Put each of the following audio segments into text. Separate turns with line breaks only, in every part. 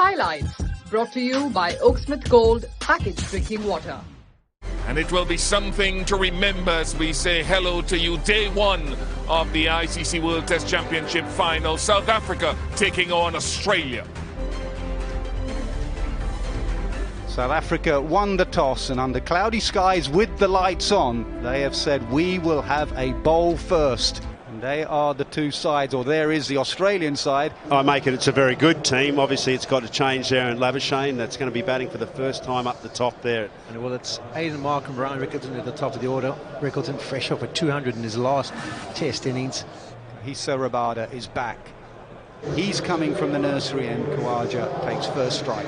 Highlights, brought to you by Oaksmith Gold Packaged Drinking Water.
And it will be something to remember as we say hello to you. Day one of the ICC World Test Championship final. South Africa taking on Australia.
South Africa won the toss, and under cloudy skies with the lights on, they have said we will have a bowl first. And they are the two sides, or there is the Australian side.
I make it's a very good team. Obviously it's got to change there in Labuschagne. That's going to be batting for the first time up the top there.
Well, it's Aiden Markham, Ryan Rickleton at the top of the order. Rickleton fresh off a 200 in his last test innings.
Hissa Rabada is back. He's coming from the nursery, and Khawaja takes first strike.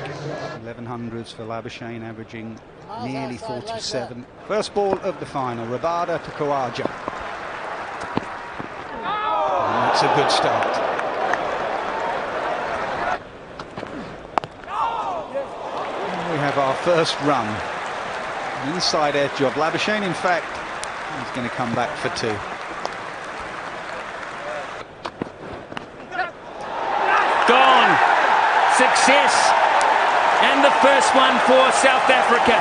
1100s for Labuschagne, averaging nearly 47. First ball of the final, Rabada to Khawaja. And that's a good start. And we have our first run. The inside edge of Labuschagne. In fact, he's going to come back for two.
Gone. Success. And the first one for South Africa.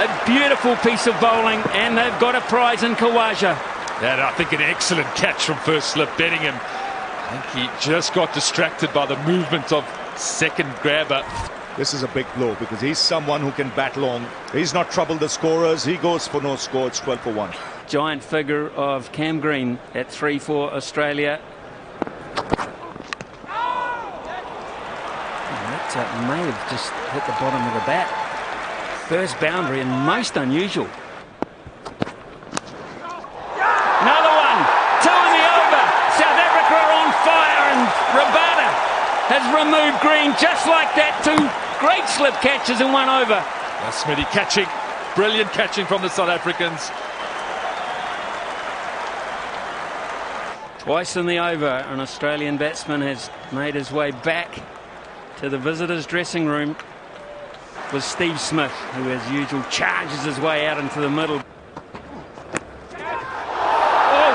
A beautiful piece of bowling, and they've got a prize in Khawaja.
And I think an excellent catch from first slip Bedingham. I think he just got distracted by the movement of second grabber.
This is a big blow because he's someone who can bat long. He's not troubled the scorers. He goes for no score. It's 12 for 1.
Giant figure of Cam Green at 3 for Australia. That may have just hit the bottom of the bat. First boundary, and most unusual. Another one. 2 in the over. South Africa are on fire, and Rabada has removed Green just like that. 2 great slip catches in 1 over.
Smitty catching. Brilliant catching from the South Africans.
Twice in the over, an Australian batsman has made his way back to the visitors' dressing room. Was Steve Smith, who as usual charges his way out into the middle. Oh!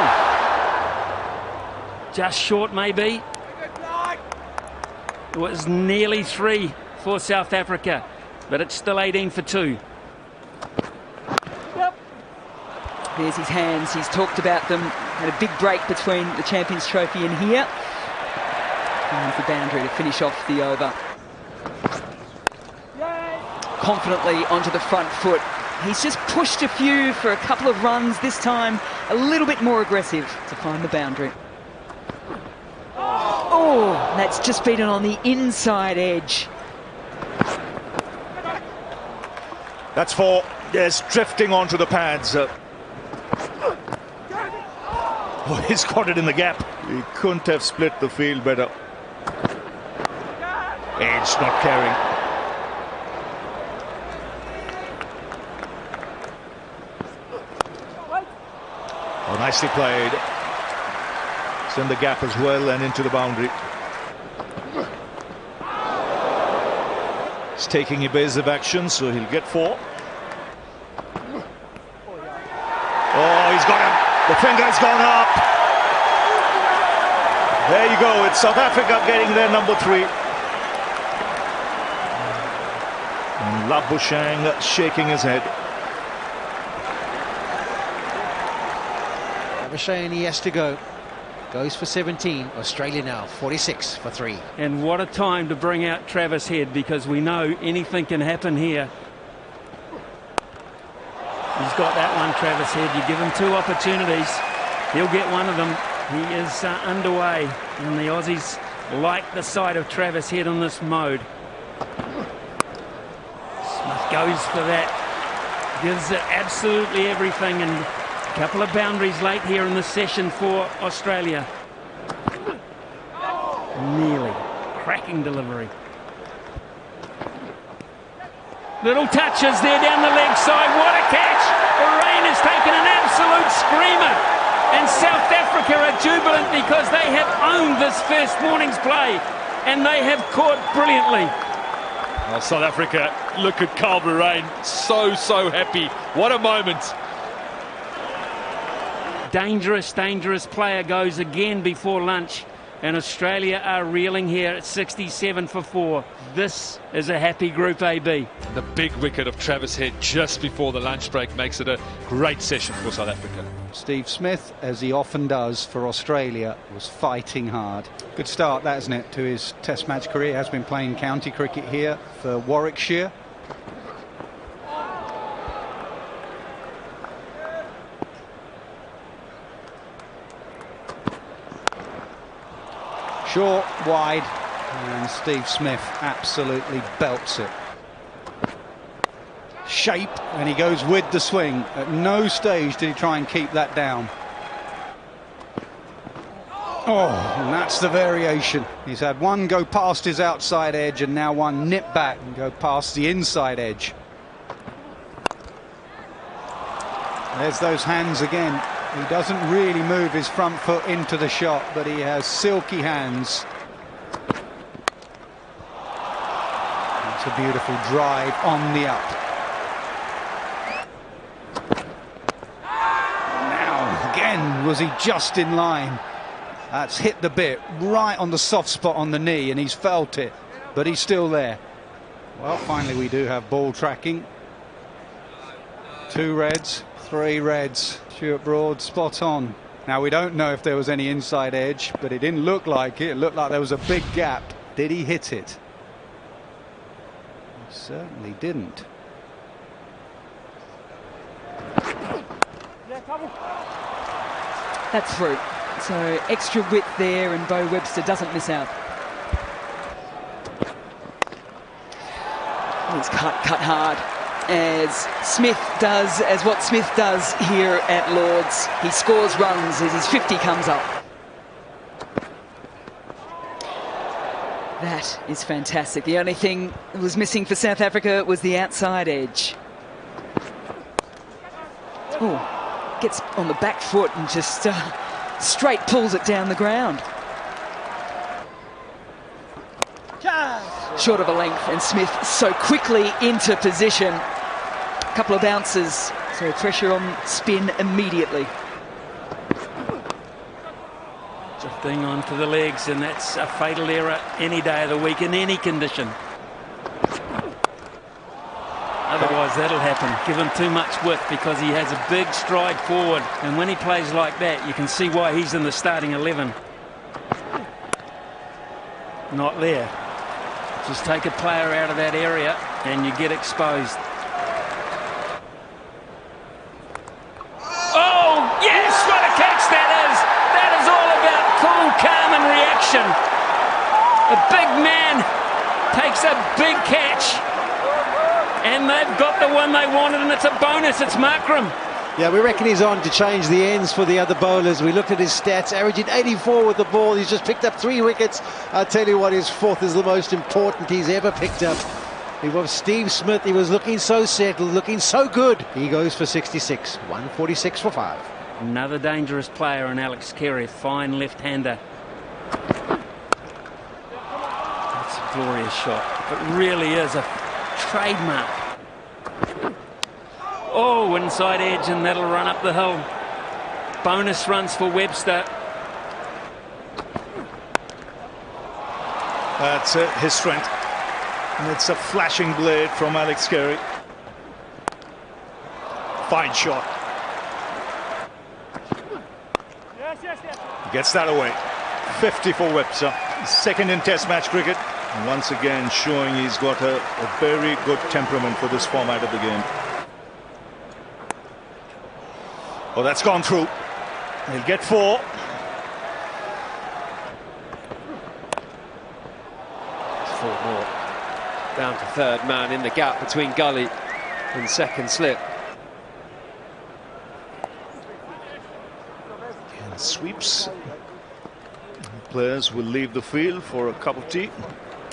Just short maybe. It was nearly 3 for South Africa, but it's still 18 for 2.
There's his hands, he's talked about them. Had a big break between the Champions Trophy and here. And the boundary to finish off the over. Confidently onto the front foot. He's just pushed a few for a couple of runs, this time a little bit more aggressive to find the boundary. Oh, that's just beaten on the inside edge.
That's 4. Yes, drifting onto the pads. Oh, he's got it in the gap. He couldn't have split the field better. Edge not carrying. Oh, nicely played. It's in the gap as well and into the boundary. He's taking evasive action, so he'll get 4. Oh, he's got him. The finger's gone up. There you go. It's South Africa getting their number 3. And Labuschagne shaking his head.
Labuschagne, he has to go. Goes for 17. Australia now 46 for 3.
And what a time to bring out Travis Head, because we know anything can happen here. He's got that one, Travis Head. You give him 2 opportunities, he'll get one of them. He is underway, and the Aussies like the sight of Travis Head on this mode. Smith goes for that, gives it absolutely everything, and a couple of boundaries late here in the session for Australia. Nearly. Cracking delivery. Little touches there down the leg side. What a catch! The rain has taken an absolute screamer. And South Africa are jubilant because they have owned this first morning's play. And they have caught brilliantly.
Well, South Africa, look at Kyle Verreynne. So happy. What a moment.
Dangerous player goes again before lunch. And Australia are reeling here at 67 for 4. This is a happy Group AB.
The big wicket of Travis Head just before the lunch break makes it a great session for South Africa.
Steve Smith, as he often does for Australia, was fighting hard. Good start, that, isn't it, to his Test match career. He has been playing county cricket here for Warwickshire. Short, wide, and Steve Smith absolutely belts it. Shape, and he goes with the swing. At no stage did he try and keep that down. Oh, and that's the variation. He's had one go past his outside edge and now one nip back and go past the inside edge. There's those hands again. He doesn't really move his front foot into the shot, but he has silky hands. It's a beautiful drive on the up. Now, again, was he just in line? That's hit the bit right on the soft spot on the knee, and he's felt it, but he's still there. Well, finally we do have ball tracking. 2 reds, 3 reds. Stuart Broad spot on. Now we don't know if there was any inside edge, but it didn't look like it. It looked like there was a big gap. Did he hit it? He certainly didn't.
That's through. So extra width there, and Bo Webster doesn't miss out. He's cut hard, as Smith does, as what Smith does here at Lords. He scores runs as his 50 comes up. That is fantastic. The only thing that was missing for South Africa was the outside edge. Oh, gets on the back foot and just straight pulls it down the ground. Short of a length, and Smith so quickly into position. A couple of bounces, so pressure on spin immediately.
Drifting onto the legs, and that's a fatal error any day of the week in any condition. Otherwise that'll happen. Give him too much width because he has a big stride forward, and when he plays like that you can see why he's in the starting 11. Not there. Just take a player out of that area and you get exposed. Oh, yes, what a catch that is! That is all about cool, calm and reaction. The big man takes a big catch, and they've got the one they wanted, and it's a bonus. It's Markram.
Yeah, we reckon he's on to change the ends for the other bowlers. We looked at his stats, averaging 84 with the ball. He's just picked up 3 wickets. I'll tell you what, his 4th is the most important he's ever picked up. He was Steve Smith. He was looking so settled, looking so good. He goes for 66, 146 for 5.
Another dangerous player in Alex Carey, fine left-hander. That's a glorious shot. It really is a trademark. Oh, inside edge, and that'll run up the hill. Bonus runs for Webster.
That's his strength. And it's a flashing blade from Alex Carey. Fine shot. Gets that away. 50 for Webster. Second in Test match cricket. And once again showing he's got a very good temperament for this format of the game. Oh, that's gone through. He'll get 4.
It's 4 more. Down to third man in the gap between Gully and second slip.
And sweeps. Players will leave the field for a cup of tea.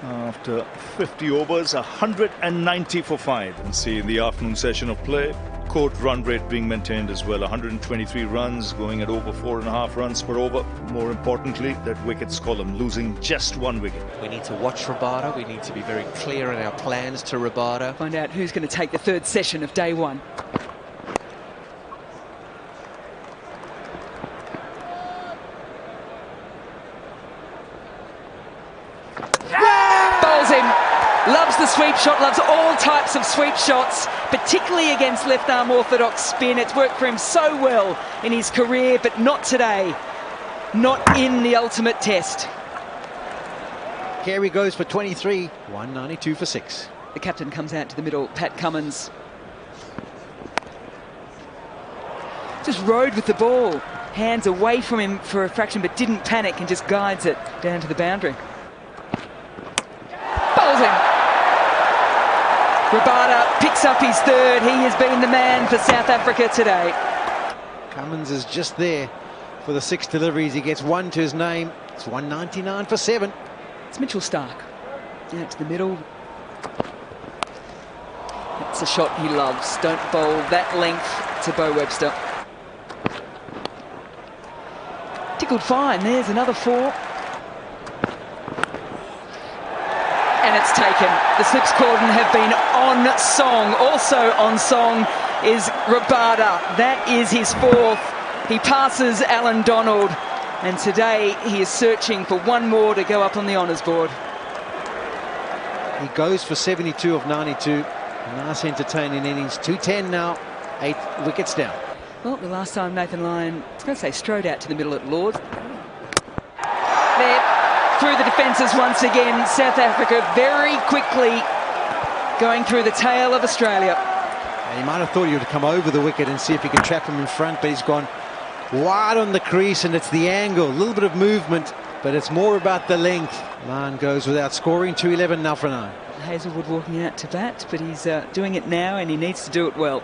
After 50 overs, 190 for 5. And see in the afternoon session of play, court run rate being maintained as well. 123 runs, going at over 4.5 runs per over. More importantly, that wickets column losing just 1 wicket.
We need to watch Rabada. We need to be very clear in our plans to Rabada.
Find out who's going to take the 3rd session of day 1. Loves the sweep shot, loves all types of sweep shots, particularly against left-arm orthodox spin. It's worked for him so well in his career, but not today. Not in the ultimate test.
Carey goes for 23, 192 for 6.
The captain comes out to the middle, Pat Cummins. Just rode with the ball. Hands away from him for a fraction, but didn't panic and just guides it down to the boundary. Bowls him. Rabada picks up his third. He has been the man for South Africa today.
Cummins is just there for the 6 deliveries. He gets 1 to his name. It's 199 for 7.
It's Mitchell Starc. Out to the middle. That's a shot he loves. Don't bowl that length to Beau Webster. Tickled fine. There's another 4. And it's taken. The slips cordon have been on song. Also on song is Rabada. That is his 4th. He passes Alan Donald. And today he is searching for 1 more to go up on the honours board.
He goes for 72 of 92. A nice entertaining innings. 210 now. 8 wickets down.
Well, the last time Nathan Lyon, I was going to say, strode out to the middle at Lords. There, through the defences once again. South Africa very quickly going through the tail of Australia.
And he might have thought he would come over the wicket and see if he could trap him in front, but he's gone wide on the crease, and it's the angle. A little bit of movement, but it's more about the length. Lyon goes without scoring. 211 now for 9.
Hazelwood walking out to bat, but he's doing it now, and he needs to do it well.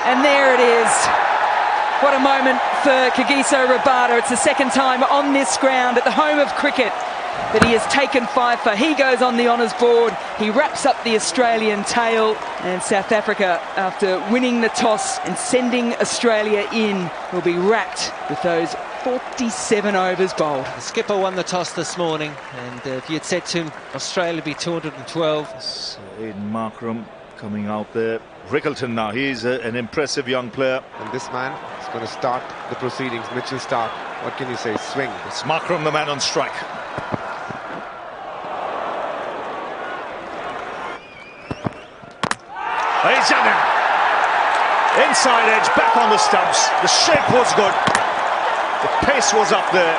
And there it is. What a moment for Kagiso Rabada. It's the second time on this ground at the home of cricket that he has taken 5 for. He goes on the honours board. He wraps up the Australian tail. And South Africa, after winning the toss and sending Australia in, will be wrapped with those 47 overs bowled.
The skipper won the toss this morning, and if you had said to him Australia be 212.
So Aiden Markram coming out there. Rickleton now, he's an impressive young player.
And this man is going to start the proceedings. Mitchell Starc, what can you say? Swing.
It's Markram, the man on strike. He's done it. Inside edge, back on the stumps. The shape was good. The pace was up there.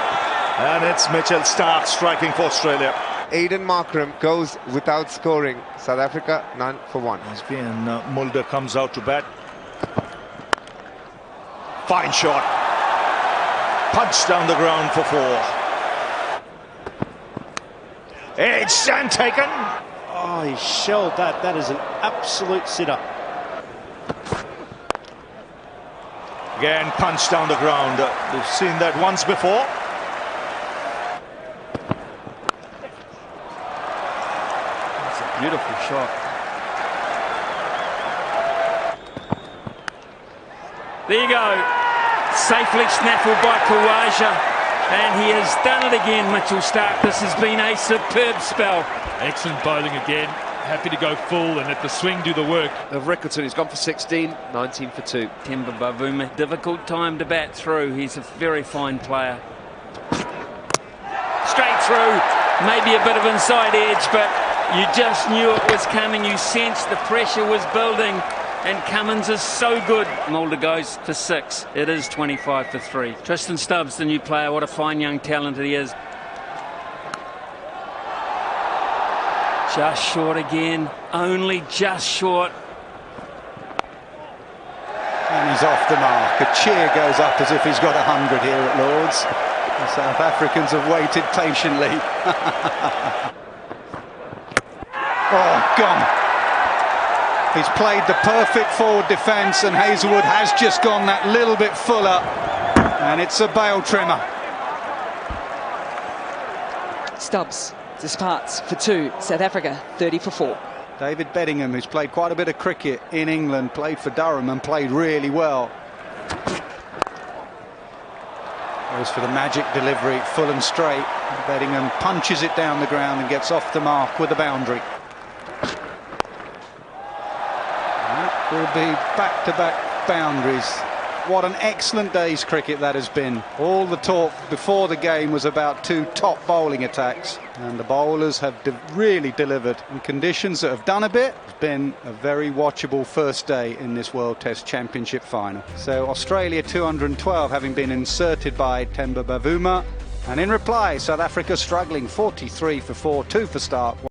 And it's Mitchell Starc striking for Australia.
Aiden Markram goes without scoring. South Africa, none for 1.
And Mulder comes out to bat. Fine shot. Punch down the ground for 4. It's and taken.
Oh, he shelled that. That is an absolute sitter.
Again, punch down the ground. We've seen that once before.
It's a beautiful shot. There you go. Safely snaffled by Khawaja. And he has done it again, Mitchell Starc. This has been a superb spell.
Excellent bowling again. Happy to go full and let the swing do the work.
Of Rickleton, he's gone for 16, 19 for 2.
Temba Bavuma, difficult time to bat through. He's a very fine player. Straight through, maybe a bit of inside edge, but you just knew it was coming. You sensed the pressure was building, and Cummins is so good. Mulder goes for 6. It is 25 for 3. Tristan Stubbs, the new player, what a fine young talent he is. Just short again, only just short.
And he's off the mark. A cheer goes up as if he's got 100 here at Lords. The South Africans have waited patiently. Oh, gone. He's played the perfect forward defence, and Hazelwood has just gone that little bit fuller. And it's a bail trimmer.
Stubbs disparts for 2. South Africa 30 for 4.
David Beddingham, who's played quite a bit of cricket in England, played for Durham and played really well. Goes for the magic delivery, full and straight. Beddingham punches it down the ground and gets off the mark with a boundary. That will be back-to-back boundaries. What an excellent day's cricket that has been. All the talk before the game was about 2 top bowling attacks, and the bowlers have really delivered in conditions that have done a bit. It's been a very watchable first day in this World Test Championship final. So Australia 212 having been inserted by Temba Bavuma, and in reply South Africa struggling 43 for 4, 2 for start.